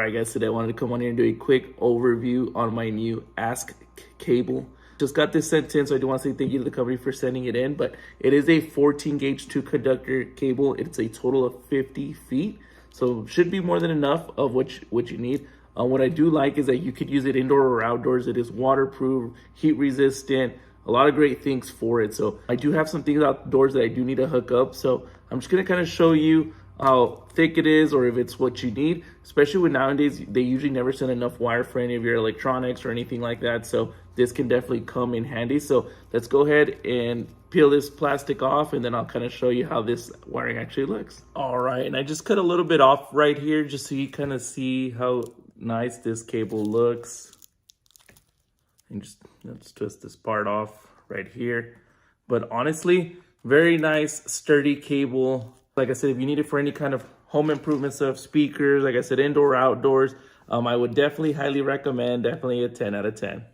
Alright guys, today I wanted to come on here and do a quick overview on my new Ask cable. Just got this sent in, so I do want to say thank you to the company for sending it in, but it is a 14 gauge 2 conductor cable. It's a total of 50 feet, so should be more than enough of what you need. What I do like is that you could use it indoor or outdoors. It is waterproof, heat resistant, a lot of great things for it. So I do have some things outdoors that I do need to hook up, so I'm just gonna kind of show you how thick it is or if it's what you need, especially with nowadays they usually never send enough wire for any of your electronics or anything like that, so this can definitely come in handy. So let's go ahead and peel this plastic off, and then I'll kind of show you how this wiring actually looks. All right, and I just cut a little bit off right here just so you kind of see how nice this cable looks. And just let's twist this part off right here. But honestly, very nice sturdy cable. Like I said, if you need it for any kind of home improvement stuff, speakers, like I said, indoor, outdoors, I would definitely highly recommend, definitely a 10 out of 10.